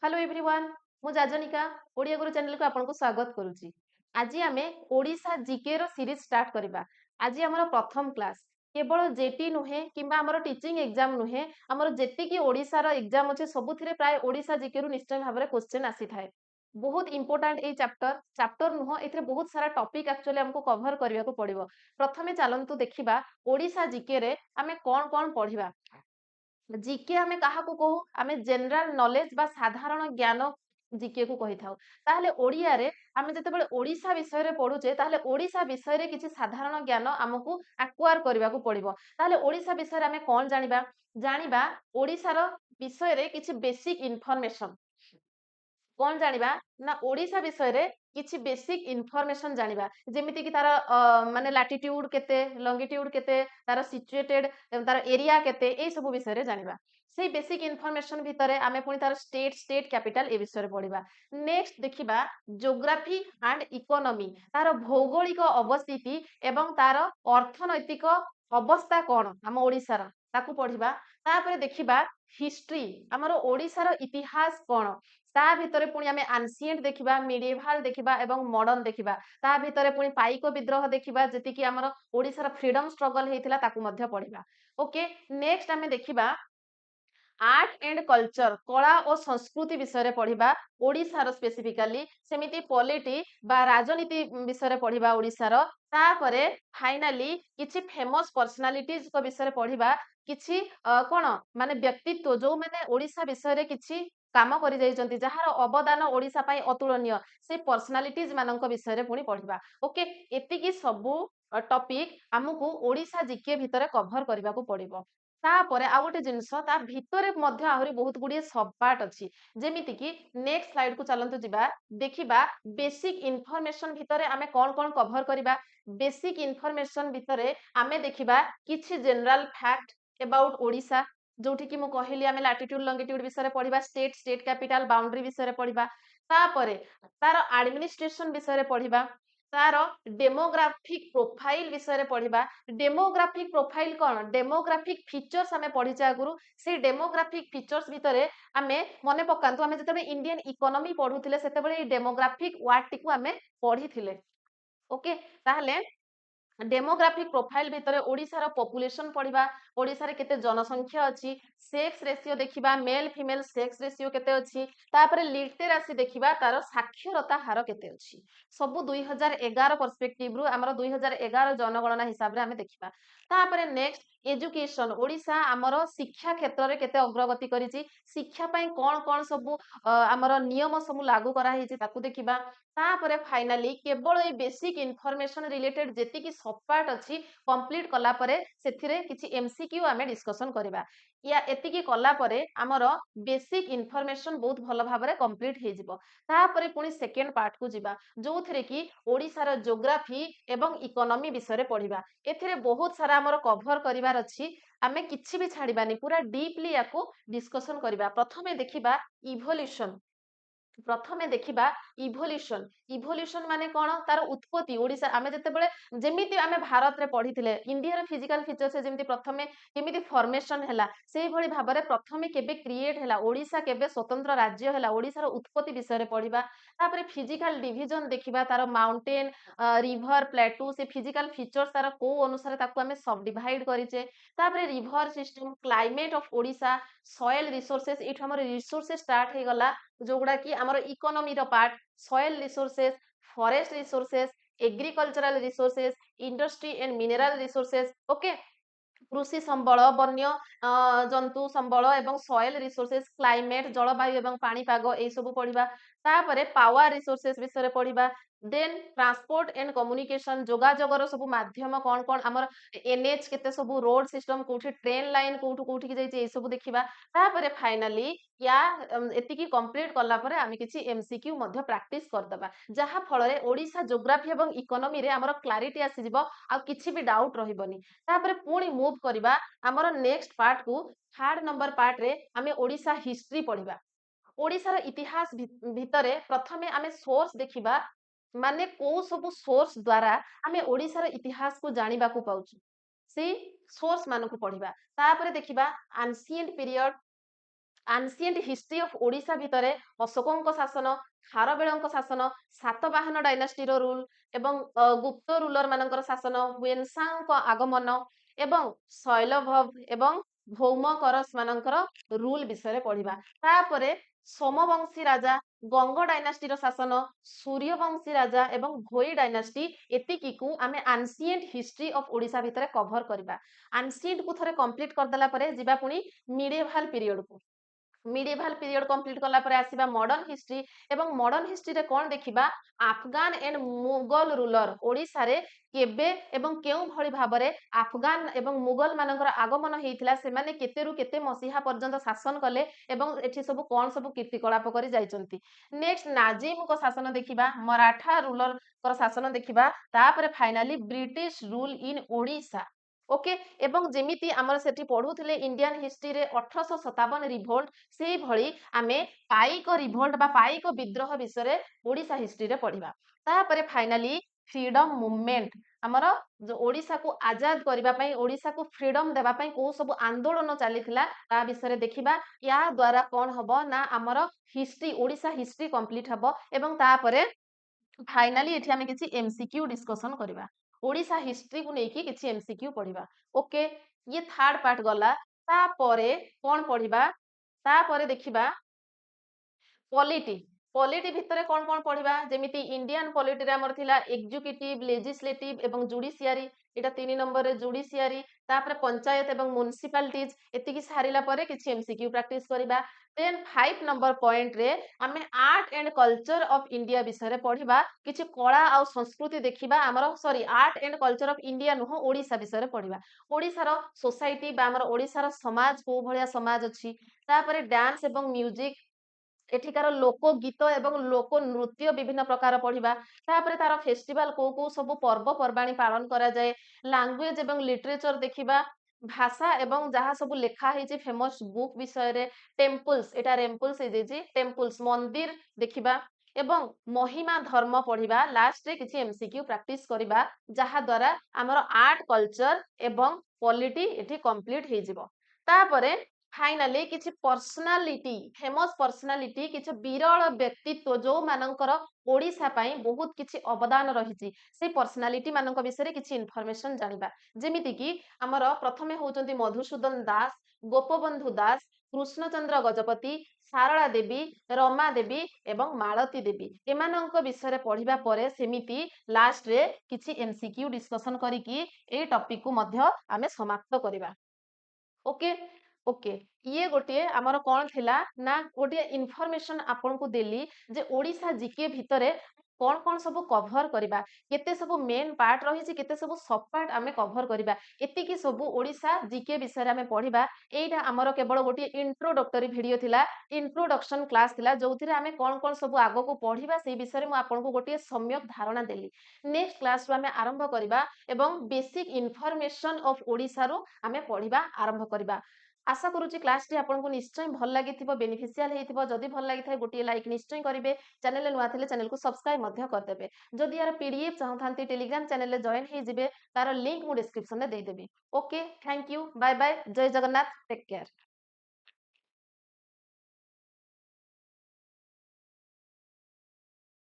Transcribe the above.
Hello everyone मु जाजनिका ओडिया गुरु channel को आपनको स्वागत करूची। आज आमे ओडिशा जीके रो सीरीज स्टार्ट करबा। आज हमर प्रथम क्लास केवल जेटी नुहे किंबा हमर टीचिंग एग्जाम नुहे हमर जेती की ओडिशा रो एग्जाम अछि सबुथिरे प्राय ओडिशा जीके रो निश्चय भाबरे क्वेश्चन आसी थाए। बहुत इंपोर्टेंट ए चैप्टर नुह एथिरे बहुत सारा टॉपिक एक्चुअली हमको कवर करबा को पड़िबो। प्रथमे चलंतु देखिबा ओडिशा जीके रे आमे कोन पढिबा। जीके आमे काहाकू कहू आमे जनरल नॉलेज बा साधारण ज्ञान जीके को कही थाउ। ताहले ओडिया रे आमे जतेबेले ओडिशा विषय रे पढुचे ताहले ओडिशा विषय रे किछि साधारण ज्ञान हमकु एक्वायर करबा को पड़िबो। ताहले ओडिशा विषय रे आमे कोन जानिबा जानिबा ओडिसा रो विषय रे किछि बेसिक इन्फॉर्मेशन कौन जानिबा ना ओडिशा विषय रे किछि बेसिक इन्फॉर्मेशन जानिबा जेमिति कि तार माने लैटिट्यूड केते लॉन्गिट्यूड केते तार सिचुएटेड तार एरिया केते ए सब विषय रे जानिबा सेही बेसिक इन्फॉर्मेशन भितरे आमे पुनी तार स्टेट कैपिटल ए विषय रे पढिबा। नेक्स्ट देखिबा ज्योग्राफी एंड इकोनॉमी तार भौगोलिक अवस्थिति एवं तार अर्थनैतिक अवस्था कोन हम ओडिसा रा ताकू पढिबा। तापरे देखिबा हिस्ट्री हमर ओडिसा रो इतिहास कोन ता भितरे पुणी आमे एंशिएंट देखिबा मिडिएवल देखिबा एवं मॉडर्न देखिबा ता भितरे पुणी पाइक विद्रोह देखिबा जेति कि हमर ओडिसा रो फ्रीडम स्ट्रगल हेतिला ताकू मध्य पढिबा। ओके नेक्स्ट आमे देखिबा आर्ट एंड कल्चर कला और संस्कृति विषय रे पढिबा ओडिसा रो स्पेसिफिकली सेमिति पॉलिटी बा राजनीति विषय रे पढिबा ओडिसा रो। तापरे फाइनली किछि फेमस पर्सनालिटीज को विषय रे पढिबा किछि कोन माने व्यक्तित्व जो माने ओडिसा विषय रे किछि काम करि जाइचंती जहार अवदान ओडिसा पई अतुलनीय से पर्सनालिटीज मानक विषय रे पुणी पढिबा। ओके एतिकी सबु टॉपिक हमकु ओडिसा जीके भितरे कवर करबा को पड़िबो। तापरे आ गोटे जिंस ता भितरे मध्य आहुरी बहुत गुडी सब पार्ट अछि जेमिति कि नेक्स्ट स्लाइड को चलंतु जिबा देखिबा बेसिक इन्फॉर्मेशन भितरे आमे कोन कवर करिबा। बेसिक इन्फॉर्मेशन भितरे आमे देखिबा किछि जनरल फैक्ट अबाउट ओडिसा जोठी कि मु कहली आमे लैटिट्यूड लॉन्गिट्यूड विषय पढिबा स्टेट कैपिटल बाउंड्री विषय पढिबा। तापरे तार एडमिनिस्ट्रेशन विषय पढिबा तार डेमोग्राफिक प्रोफाइल विषय पढिबा। डेमोग्राफिक प्रोफाइल कोन डेमोग्राफिक फीचर्स आमे पढिचे आगुरु से डेमोग्राफिक फीचर्स भितरे आमे मने पकांतु आमे जतबे इंडियन इकोनॉमी पढुथिले सेतेबेले डेमोग्राफिक वर्ड टिकु आमे पढिथिले। ओके ताहले डेमोग्राफिक प्रोफाइल भितरे ओडिसा रो पॉपुलेशन पढिबा ओडिसा रे केते जनसंख्या अछि सेक्स रेशियो देखिबा मेल फीमेल सेक्स रेशियो केते अछि तापरे लिटरेसी देखिबा तार साक्षरता हार केते अछि सब 2011 पर्सपेक्टिव रु हमर 2011 जनगणना हिसाब रे हमें देखिबा। तापरे नेक्स्ट एजुकेशन ओडिसा हमर शिक्षा क्षेत्र रे केते अग्रगति करिछि शिक्षा पई कोन सब हमर नियम सब लागू करा हिछि ताकू देखिबा। तापरे फाइनली केवल ए बेसिक इन्फॉर्मेशन रिलेटेड जेति कि सब पार्ट अछि कंप्लीट कला परे सेथिरे किछि एमसीक्यू आमे डिस्कशन करिबा। या एतिकी कला परे हमर बेसिक इन्फॉर्मेशन बहुत भलो भाबरे कंप्लीट हे जिवो। तापरे पुनी सेकंड पार्ट को जिबा जोथिरे कि ओडिसा रो ज्योग्राफी एवं इकोनॉमी विषय रे पढिबा। एथिरे बहुत सारा हमर कवर करिवार अछि आमे किछि भी छाडिबानी पूरा डीपली याकू डिस्कशन करिबा। प्रथमे देखिबा इवोल्यूशन प्रथमे देखिबा इवोल्यूशन इवोल्यूशन माने कोन तार उत्पत्ति ओडिसा आमे जतेबेले जेमिति आमे भारत रे पढिथिले इंडिया रो फिजिकल फीचर्स जेमिति प्रथमे केमिति फॉर्मेशन हैला सेही भली भाबरे प्रथमे केबे क्रिएट हैला ओडिसा केबे स्वतंत्र राज्य हैला ओडिसा रो उत्पत्ति विषय रे पढिबा। तापरे फिजिकल डिवीजन देखिबा तार माउंटेन रिवर प्लेटू से फिजिकल फीचर्स तार को अनुसार ताकू आमे सब डिवाइड करिचे। तापरे river system climate of Odisha soil resources एठ हमर रिसोर्सेस स्टार्ट हे गला जोगुडा कि हमर इकोनॉमी रो part soil resources forest resources agricultural resources industry and mineral resources. Okay कृषि संबल वन्य जंतु संबल एवं सॉइल रिसोर्सेस क्लाइमेट जलवायु एवं पाणीपाग ए सब पढिबा। तापरे पावर रिसोर्सेस विषय पढिबा। देन ट्रांसपोर्ट एंड कम्युनिकेशन जोगाजोगर सब माध्यम कोन हमर एनएच केते सब रोड सिस्टम कोठी ट्रेन लाइन कोठी की जाइछे ए सब देखिबा। तापरे फाइनली या एतिकी कंप्लीट करला परे आमी किछि एमसीक्यू मध्य प्रैक्टिस करदबा जहा फल रे ओडिसा ज्योग्राफी एवं इकोनॉमी रे हमर क्लैरिटी आसी जिवो आ किछि भी डाउट रहिबनी। तापरे पुणी मूव करिबा हमर नेक्स्ट पार्ट को थर्ड नंबर पार्ट रे आमे ओडिसा हिस्ट्री पढिबा। ओडिसा रो इतिहास भितरे प्रथमे आमे सोर्स देखिबा माने को सब सोर्स द्वारा आमे ओडिसा रो इतिहास को जानिबा को पाउछु से सोर्स मानको पढिबा। तापरे देखिबा ancient period ancient history of Odisha ଭିତରେ ଅଶୋକଙ୍କ ଶାସନ, ଖାରବେଳଙ୍କ ଶାସନ, ସାତବାହନ ଡାଇନାଷ୍ଟିର ରୁଲ ଏବଂ ଗୁପ୍ତ ରୁଲର ମାନଙ୍କର ଶାସନ, ହୁଏନସାଂଙ୍କ ଆଗମନ ଏବଂ ଶୈଲଭବ ଏବଂ ଭୌମକରସ ମାନଙ୍କର ରୁଲ ବିଷୟରେ ପଢିବା। ତାପରେ ସୋମବଂଶୀ ରାଜା, ଗଙ୍ଗ ଡାଇନାଷ୍ଟିର ଶାସନ, ସୂର୍ଯ୍ୟବଂଶୀ ରାଜା ଏବଂ ଭୋଇ ଡାଇନାଷ୍ଟି ଏତିକିକୁ ଆମେ ଆନ୍ସିଏଣ୍ଟ ହିଷ୍ଟ୍ରି ଅଫ୍ ଓଡ଼ିଶା ଭିତରେ କଭର କରିବା। ଆନ୍ସିଏଣ୍ଟକୁ ଥରେ କମ୍ପ୍ଲିଟ କରିଦେଲା ପରେ ଯିବା ପୁଣି ମିଡିଏଭାଲ ପିରିୟଡକୁ। ମିଡିଏଭାଲ ପିରିୟଡ କମ୍ପ୍ଲିଟ କଲା ପରେ ଆସିବା ମଡର୍ନ ହିଷ୍ଟ୍ରି ଏବଂ ମଡର୍ନ ହିଷ୍ଟ୍ରିରେ କଣ ଦେଖିବା ଆଫଗାନ ଏଣ୍ଡ ମୁଗଲ ରୁଲର ଓଡ଼ିଶାରେ କେବେ ଏବଂ କେଉଁ ଭଳି ଭାବରେ ଆଫଗାନ ଏବଂ ମୁଗଲ ମାନଙ୍କର ଆଗମନ ହେଇଥିଲା, ସେମାନେ କେତେରୁ କେତେ ମସିହା ପର୍ଯ୍ୟନ୍ତ ଶାସନ କଲେ ଏବଂ ଏଠି ସବୁ କଣ ସବୁ କୀର୍ତ୍ତିକଳାପ କରି ଯାଇଛନ୍ତି। ନେକ୍ସଟ ନାଜିମଙ୍କ ଶାସନ ଦେଖିବା, ମରାଠା ରୁଲରଙ୍କର ଶାସନ ଦେଖିବା, ତାପରେ ଫାଇନାଲି ବ୍ରିଟିଶ ରୁଲ ଇନ ଓଡ଼ିଶା। ଓକେ, ଏବଂ ଯେମିତି ଆମର ସେଠି ପଢୁଥିଲେ ଇଣ୍ଡିଆନ ହିଷ୍ଟ୍ରିରେ 1857 ରିଭୋଲ୍ଟ, ସେଇଭଳି ଆମେ ପାଇକ ରିଭୋଲ୍ଟ ବା ପାଇକ ବିଦ୍ରୋହ ବିଷୟରେ ଓଡ଼ିଶା ହିଷ୍ଟ୍ରିରେ ପଢିବା। ତାପରେ ଫାଇନାଲି ଫ୍ରିଡମ ମୁଭମେଣ୍ଟ, ଆମର ଓଡ଼ିଶାକୁ ଆଜାଦ କରିବା ପାଇଁ, ଓଡ଼ିଶାକୁ ଫ୍ରିଡମ ଦେବା ପାଇଁ କୋଉ ସବୁ ଆନ୍ଦୋଳନ ଚାଲିଥିଲା ତା ବିଷୟରେ ଦେଖିବା। ୟା ଦ୍ୱାରା କଣ ହବ ନା ଆମର ହିଷ୍ଟ୍ରି, ଓଡ଼ିଶା ହିଷ୍ଟ୍ରି କମ୍ପ୍ଲିଟ ହବ ଏବଂ ତାପରେ ଫାଇନାଲି ଏଠି ଆମେ କିଛି ଏମସିକ୍ୟୁ ଡିସ୍କସନ କରିବା। ଓଡ଼ିଶା ହିଷ୍ଟ୍ରିକୁ ନେଇକି କିଛି ଏମସିକ୍ୟୁ ପଢିବା। ଓକେ, ଇଏ ଥାର୍ଡ ପାର୍ଟ ଗଲା। ତାପରେ କଣ ପଢିବା, ତାପରେ ଦେଖିବା ପଲିଟି। ପଲିଟି ଭିତରେ କଣ କଣ ପଢିବା, ଯେମିତି ଇଣ୍ଡିଆନ ପଲିଟିରେ ଆମର ଥିଲା ଏକ୍ଜିକ୍ୟୁଟିଭ, ଲେଜିସ୍ଲେଟିଭ ଏବଂ ଜୁଡିସିଆରୀ, ଏଇଟା 3 ନମ୍ବରରେ ଜୁଡିସିଆରୀ। ତାପରେ ପଞ୍ଚାୟତ ଏବଂ ମ୍ୟୁନିସିପାଲିଟିଜ, ଏତିକି ସାରିଲା ପରେ କିଛି ଏମସିକ୍ୟୁ ପ୍ରାକ୍ଟିସ କରିବା। ଦେନ୍ 5 ନମ୍ବର ପଏଣ୍ଟରେ ଆମେ art and culture of India ବିଷୟରେ ପଢିବା, କିଛି କଳା ଆଉ ସଂସ୍କୃତି ଦେଖିବା। ଆମର sorry, art and culture of India ନୁହଁ, ଓଡ଼ିଶା ବିଷୟରେ ପଢିବା। ଓଡ଼ିଶାର ସୋସାଇଟି ବା ଆମର ଓଡ଼ିଶାର ସମାଜ କୋଉ ଭଳିଆ ସମାଜ ଅଛି। ତାପରେ ଡ୍ୟାନ୍ସ ଏବଂ ମ୍ୟୁଜିକ, ଏଠିକାର ଲୋକ ଗୀତ ଏବଂ ଲୋକ ନୃତ୍ୟ ବିଭିନ୍ନ ପ୍ରକାର ପଢିବା। ତାପରେ ତାର ଫେଷ୍ଟିଭାଲ କୋଉ କୋଉ ସବୁ ପର୍ବପର୍ବାଣୀ ପାଳନ କରାଯାଏ। ଲାଙ୍ଗୁଏଜ ଏବଂ ଲିଟରେଚର ଦେଖିବା, ଭାଷା ଏବଂ ଯାହା ସବୁ ଲେଖା ହେଇଛି ଫେମସ ବୁକ୍ ବିଷୟରେ। ଟେମ୍ପଲ୍ସ, ଏଟା ରେମ୍ପଲ୍ସ ହେଇଯାଇଛି, ଟେମ୍ପଲ୍ସ ମନ୍ଦିର ଦେଖିବା ଏବଂ ମହିମା ଧର୍ମ ପଢିବା। ଲାଷ୍ଟରେ କିଛି ଏମସିକ୍ୟୁ ପ୍ରାକ୍ଟିସ କରିବା, ଯାହା ଦ୍ୱାରା ଆମର ଆର୍ଟ କଲଚର ଏବଂ ପଲିଟି ଏଠି କମ୍ପ୍ଲିଟ ହେଇଯିବ। ତାପରେ ଫାଇନାଲି କିଛି ପର୍ସନାଲିଟି, ଫେମସ ପର୍ସନାଲିଟି, କିଛି ବିରଳ ବ୍ୟକ୍ତିତ୍ୱ ଯୋଉମାନଙ୍କର ଓଡ଼ିଶା ପାଇଁ ବହୁତ କିଛି ଅବଦାନ ରହିଛି, ସେଇ ପର୍ସନାଲିଟି ମାନଙ୍କ ବିଷୟରେ କିଛି ଇନଫରମେସନ ଜାଣିବା। ଯେମିତିକି ଆମର ପ୍ରଥମେ ହଉଛନ୍ତି ମଧୁସୂଦନ ଦାସ, ଗୋପବନ୍ଧୁ ଦାସ, କୃଷ୍ଣଚନ୍ଦ୍ର ଗଜପତି, ସାରଳା ଦେବୀ, ରମା ଦେବୀ ଏବଂ ମାଳତୀ ଦେବୀ, ଏମାନଙ୍କ ବିଷୟରେ ପଢିବା ପରେ ସେମିତି ଲାଷ୍ଟରେ କିଛି ଏମସିକ୍ୟୁ ଡିସ୍କସନ କରିକି ଏଇ ଟପିକକୁ ମଧ୍ୟ ଆମେ ସମାପ୍ତ କରିବା। ଓକେ, ଓକେ, ଇଏ ଗୋଟିଏ ଆମର କଣ ଥିଲା ନା ଗୋଟିଏ ଇନଫରମେସନ ଆପଣଙ୍କୁ ଦେଲି ଯେ ଓଡ଼ିଶା ଜିକେ ଭିତରେ କଣ କଣ ସବୁ କଭର କରିବା, କେତେ ସବୁ ମେନ୍ ପାର୍ଟ ରହିଛି, କେତେ ସବୁ ସବ୍ ପାର୍ଟ ଆମେ କଭର କରିବା। ଏତିକି ସବୁ ଓଡ଼ିଶା ଜିକେ ବିଷୟରେ ଆମେ ପଢିବା। ଏଇଟା ଆମର କେବଳ ଗୋଟିଏ ଇଣ୍ଟ୍ରୋଡକ୍ଟରୀ ଭିଡିଓ ଥିଲା, ଇଣ୍ଟ୍ରୋଡକ୍ସନ କ୍ଲାସ ଥିଲା, ଯୋଉଥିରେ ଆମେ କଣ କଣ ସବୁ ଆଗକୁ ପଢିବା ସେଇ ବିଷୟରେ ମୁଁ ଆପଣଙ୍କୁ ଗୋଟିଏ ସମ୍ୟକ ଧାରଣା ଦେଲି। ନେକ୍ସଟ କ୍ଲାସରୁ ଆମେ ଆରମ୍ଭ କରିବା ଏବଂ ବେସିକ ଇନଫରମେସନ ଅଫ ଓଡ଼ିଶାରୁ ଆମେ ପଢିବା ଆରମ୍ଭ କରିବା। ଆଶା କରୁଛି କ୍ଲାସଟି ଆପଣଙ୍କୁ ନିଶ୍ଚୟ ଭଲ ଲାଗିଥିବ, ବେନିଫିସିଆଲ ହେଇଥିବ। ଯଦି ଭଲ ଲାଗିଥାଏ ଗୋଟିଏ ଲାଇକ୍ ନିଶ୍ଚୟ କରିବେ। ଚ୍ୟାନେଲରେ ନୂଆ ଥିଲେ ଚ୍ୟାନେଲକୁ ସବସ୍କ୍ରାଇବ ମଧ୍ୟ କରିଦେବେ। ଯଦି ୟାର ପିଡିଏଫ୍ ଚାହୁଁଥାନ୍ତି ଟେଲିଗ୍ରାମ ଚ୍ୟାନେଲରେ ଜଏନ୍ ହେଇଯିବେ, ତାର ଲିଙ୍କ ମୁଁ ଡିସ୍କ୍ରିପ୍ସନରେ ଦେଇଦେବି। Okay, thank you, bye bye, ଜୟ ଜଗନ୍ନାଥ, ଟେକ୍ କେୟାର।